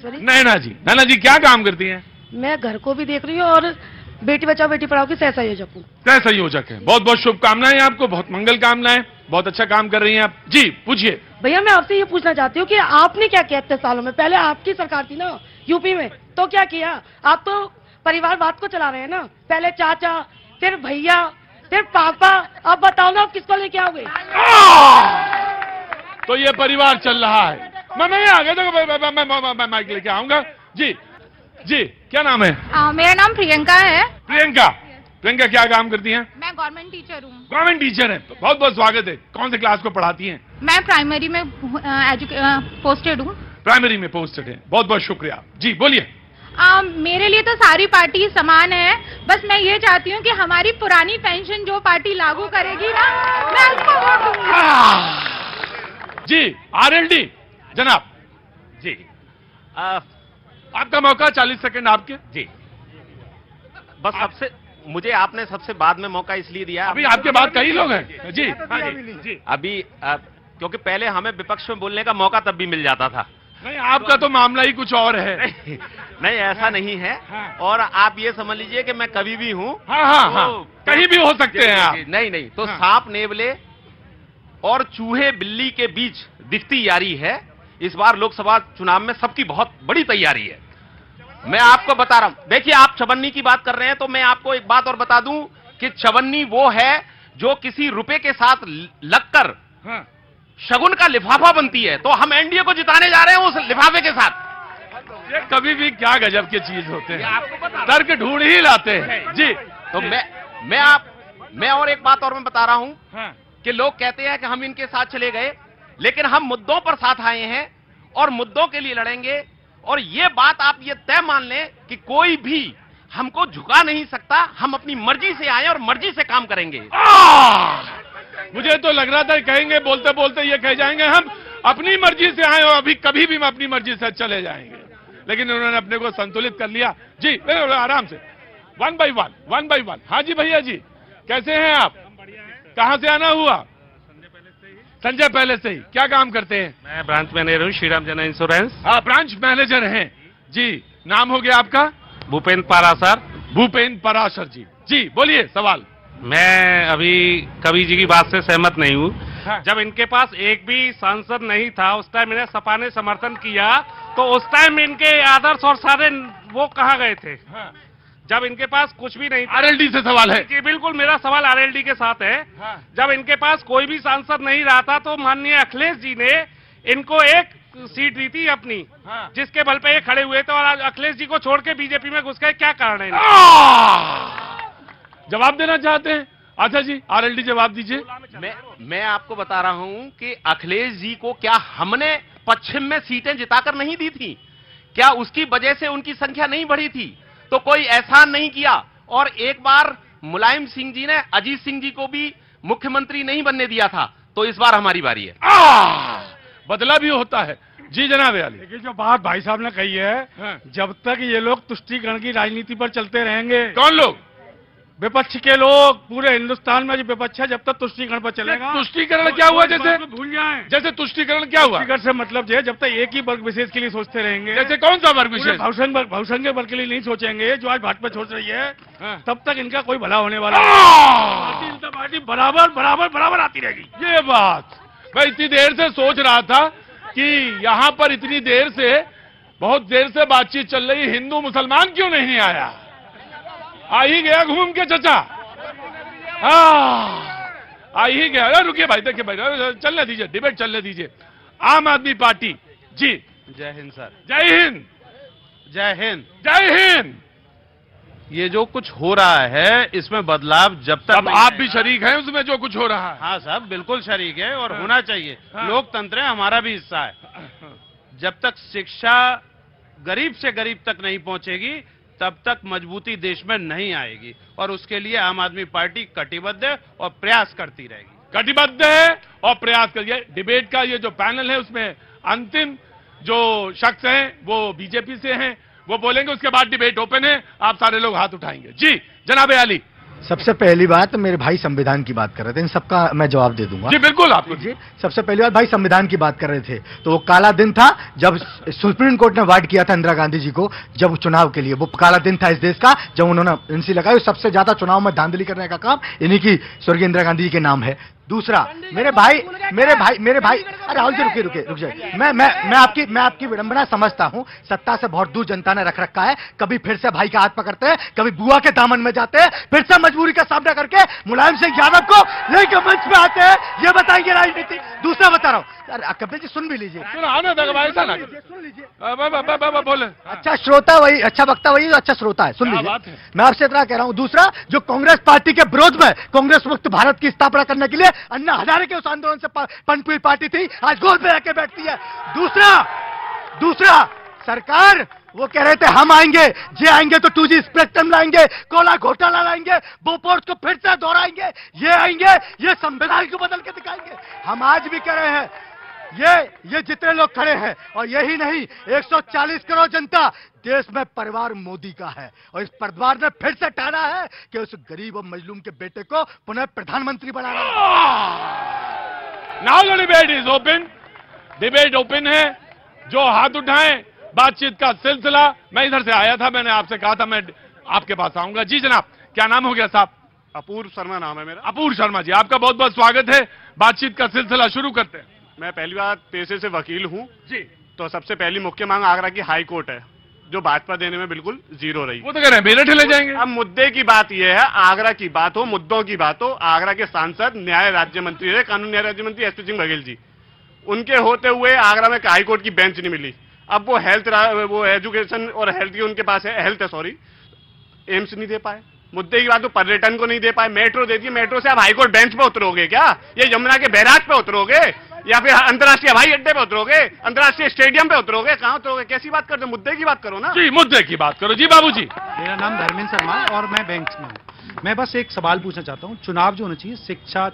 नैना जी क्या काम करती हैं? मैं घर को भी देख रही हूँ और बेटी बचाओ बेटी पढ़ाओ की सह संयोजक हूँ। सह संयोजक है, बहुत बहुत शुभकामनाएं आपको, बहुत मंगल कामनाएं, बहुत अच्छा काम कर रही हैं आप। जी पूछिए। भैया मैं आपसे ये पूछना चाहती हूँ कि आपने क्या किया इतने सालों में? पहले आपकी सरकार थी ना यूपी में, तो क्या किया? आप तो परिवारवाद को चला रहे हैं ना, पहले चाचा फिर भैया फिर पापा, अब बताओ ना आप किसको लेके आओगे? तो ये परिवार चल रहा है। मैं आ गया तो मैं माइक लेके आऊंगा। जी जी क्या नाम है? मेरा नाम प्रियंका है। प्रियंका क्या काम करती हैं? मैं गवर्नमेंट टीचर हूँ। गवर्नमेंट टीचर है, बहुत बहुत स्वागत है। कौन से क्लास को पढ़ाती हैं? मैं प्राइमरी में पोस्टेड हूँ। प्राइमरी में पोस्टेड है, बहुत बहुत शुक्रिया। जी बोलिए। मेरे लिए तो सारी पार्टी समान है, बस मैं ये चाहती हूँ कि हमारी पुरानी पेंशन जो पार्टी लागू करेगी ना, मैं उसको वोट दूंगी। जी आरएलडी जनाब जी, आपका मौका 40 सेकंड आपके। जी बस सबसे मुझे आपने सबसे बाद में मौका इसलिए दिया, अभी आपके बाद कई लोग हैं। जी जी अभी क्योंकि पहले हमें विपक्ष में बोलने का मौका तब भी मिल जाता था। नहीं आपका तो मामला ही कुछ और है। नहीं ऐसा नहीं है। और आप ये समझ लीजिए कि मैं कभी भी हूँ। हाँ कहीं भी हो सकते हैं आप। नहीं तो सांप नेवले और चूहे बिल्ली के बीच दिखती यारी है। इस बार लोकसभा चुनाव में सबकी बहुत बड़ी तैयारी है। मैं आपको बता रहा हूं, देखिए आप चवन्नी की बात कर रहे हैं तो मैं आपको एक बात और बता दूं कि चवन्नी वो है जो किसी रुपए के साथ लगकर शगुन का लिफाफा बनती है। तो हम एनडीए को जिताने जा रहे हैं उस लिफाफे के साथ। ये कभी भी क्या गजब की चीज होते हैं, तर्क ढूंढ ही लाते हैं। जी तो मैं और एक बात और मैं बता रहा हूं कि लोग कहते हैं कि हम इनके साथ चले गए, लेकिन हम मुद्दों पर साथ आए हैं और मुद्दों के लिए लड़ेंगे। और ये बात आप ये तय मान लें कि कोई भी हमको झुका नहीं सकता। हम अपनी मर्जी से आए और मर्जी से काम करेंगे। मुझे तो लग रहा था कहेंगे बोलते बोलते ये कह जाएंगे हम अपनी मर्जी से आए और अभी कभी भी हम अपनी मर्जी से चले जाएंगे, लेकिन उन्होंने अपने को संतुलित कर लिया। जी आराम से वन बाई वन। हाँ जी भैया जी कैसे हैं आप? कहाँ से आना हुआ? संजय पहले से ही। क्या काम करते हैं? मैं ब्रांच मैनेजर हूँ श्रीराम जन इंश्योरेंस। हाँ ब्रांच मैनेजर हैं जी। नाम हो गया आपका? भूपेंद्र पारासर। भूपेंद्र पारासर जी। जी बोलिए सवाल। मैं अभी कवि जी की बात से सहमत नहीं हूँ। हाँ। जब इनके पास एक भी सांसद नहीं था उस टाइम इन्हें सपा ने समर्थन किया, तो उस टाइम इनके आदर्श और सारे वो कहाँ गए थे? हाँ। जब इनके पास कुछ भी नहीं था। आरएलडी से सवाल है। जी बिल्कुल, मेरा सवाल आरएलडी के साथ है। हाँ। जब इनके पास कोई भी सांसद नहीं रहा था तो माननीय अखिलेश जी ने इनको एक सीट दी थी अपनी। हाँ। जिसके बल पे ये खड़े हुए थे, और आज अखिलेश जी को छोड़ के बीजेपी में घुस गए, क्या कारण है? जवाब देना चाहते हैं? अच्छा जी आरएलडी जवाब दीजिए। मैं आपको बता रहा हूं कि अखिलेश जी को क्या हमने पश्चिम में सीटें जिताकर नहीं दी थी? क्या उसकी वजह से उनकी संख्या नहीं बढ़ी थी? तो कोई एहसान नहीं किया। और एक बार मुलायम सिंह जी ने अजीत सिंह जी को भी मुख्यमंत्री नहीं बनने दिया था। तो इस बार हमारी बारी है। बदला भी होता है। जी जनाब अली। देखिए जो बात भाई साहब ने कही है, जब तक ये लोग तुष्टीकरण की राजनीति पर चलते रहेंगे। कौन लोग? विपक्ष के लोग। पूरे हिंदुस्तान में जो विपक्ष है जब तक तुष्टीकरण पर चलेगा। तुष्टीकरण क्या हुआ? जैसे भूल जाएं। जैसे तुष्टीकरण क्या हुआ? तुष्टीकरण से मतलब है जब तक एक ही वर्ग विशेष के लिए सोचते रहेंगे। जैसे कौन सा वर्ग विशेष? बहुसंख्य वर्ग के लिए नहीं सोचेंगे जो आज भाजपा सोच रही है। तब तक इनका कोई भला होने वाला पार्टी बराबर आती रहेगी। ये बात मैं इतनी देर से सोच रहा था कि यहाँ पर इतनी देर से बहुत देर से बातचीत चल रही, हिंदू मुसलमान क्यों नहीं आया? आ ही गया घूम के चचा। आ ही गया। अरे रुकिए भाई, देखिए भाई चलने दीजिए, डिबेट चलने दीजिए। आम आदमी पार्टी जी। जय हिंद सर। जय हिंद। जय हिंद। जय हिंद। ये जो कुछ हो रहा है इसमें बदलाव जब तक अब आप भी शरीक हैं उसमें जो कुछ हो रहा है? हाँ साहब बिल्कुल शरीक है और होना चाहिए। लोकतंत्र है, हमारा भी हिस्सा है। जब तक शिक्षा गरीब से गरीब तक नहीं पहुंचेगी तब तक मजबूती देश में नहीं आएगी। और उसके लिए आम आदमी पार्टी कटिबद्ध है और प्रयास करती रहेगी। कटिबद्ध है और प्रयास करिए। डिबेट का ये जो पैनल है उसमें अंतिम जो शख्स हैं वो बीजेपी से हैं, वो बोलेंगे, उसके बाद डिबेट ओपन है। आप सारे लोग हाथ उठाएंगे। जी जनाब अली। सबसे पहली बात, मेरे भाई संविधान की बात कर रहे थे, इन सबका मैं जवाब दे दूंगा। जी बिल्कुल आपको जी, सबसे पहली बात, भाई संविधान की बात कर रहे थे, तो वो काला दिन था जब सुप्रीम कोर्ट ने अवार्ड किया था इंदिरा गांधी जी को, जब चुनाव के लिए, वो काला दिन था इस देश का, जब उन्होंने एनसी लगाई। सबसे ज्यादा चुनाव में धांधली करने का काम इन्हीं की स्वर्गीय इंदिरा गांधी जी के नाम है। दूसरा, मेरे भाई, अरे राहुल जी रुक जाए। मैं आपकी विडंबना समझता हूं। सत्ता से बहुत दूर जनता ने रख रखा है, कभी फिर से भाई का हाथ पकड़ते हैं, कभी बुआ के दामन में जाते हैं, फिर से मजबूरी का सामना करके मुलायम सिंह यादव को लेकर मंच पे आते हैं, ये बताएंगे राजनीति। दूसरा बता रहा हूं, अरे कपिल जी सुन भी लीजिए, सुन लीजिए, बोले। अच्छा श्रोता वही, अच्छा वक्ता वही, अच्छा श्रोता है, सुन लीजिए। मैं आपसे इतना कह रहा हूं। दूसरा, जो कांग्रेस पार्टी के विरोध में कांग्रेस मुक्त भारत की स्थापना करने के लिए अन्ना हजारे के उस आंदोलन से पनपी हुई पार्टी थी, आज गोद में आके बैठती है। दूसरा सरकार, वो कह रहे थे हम आएंगे, जे आएंगे तो 2G स्पेक्ट्रम लाएंगे, कोला घोटाला लाएंगे, बोफोर्स को फिर से दोहराएंगे, ये आएंगे, ये संविधान को बदल के दिखाएंगे। हम आज भी कह रहे हैं, ये जितने लोग खड़े हैं, और यही नहीं, 140 करोड़ जनता देश में परिवार मोदी का है, और इस परिवार ने फिर से ठाना है कि उस गरीब और मजलूम के बेटे को पुनः प्रधानमंत्री बनाना है। Now the debate is open, debate open है। जो हाथ उठाएं, बातचीत का सिलसिला। मैं इधर से आया था, मैंने आपसे कहा था मैं आपके पास आऊंगा। जी जनाब, क्या नाम हो गया साहब? अपूर्व शर्मा नाम है मेरा। अपूर्व शर्मा जी, आपका बहुत बहुत स्वागत है। बातचीत का सिलसिला शुरू करते हैं। मैं पहली बार पेशे से वकील हूँ जी, तो सबसे पहली मुख्य मांग आगरा की हाई कोर्ट है, जो भाजपा देने में बिल्कुल जीरो रही। वो तो कह रहे हैं मेरठ ले जाएंगे। अब मुद्दे की बात यह है, आगरा की बात हो, मुद्दों की बात हो। आगरा के सांसद न्याय राज्य मंत्री रहे, कानून न्याय राज्य मंत्री SP सिंह बघेल जी, उनके होते हुए आगरा में हाई कोर्ट की बेंच नहीं मिली। अब वो एजुकेशन और हेल्थ की उनके पास है, हेल्थ है सॉरी, एम्स नहीं दे पाए। मुद्दे की बात, तो पर्यटन को नहीं दे पाए। मेट्रो दे दी, मेट्रो से आप हाईकोर्ट बेंच पे उतरोगे क्या? ये यमुना के बैराज पे उतरोगे, या फिर अंतर्राष्ट्रीय हवाई अड्डे पे उतरोगे, अंतर्राष्ट्रीय स्टेडियम पे उतरोगे? कहां उतरोगे? कैसी बात करते हो? मुद्दे की बात करो ना। जी, मुद्दे की बात करो। जी बाबूजी। मेरा नाम धर्मेंद्र शर्मा है और मैं बैंक में हूँ। मैं बस एक सवाल पूछना चाहता हूँ, चुनाव जो होना चाहिए शिक्षा,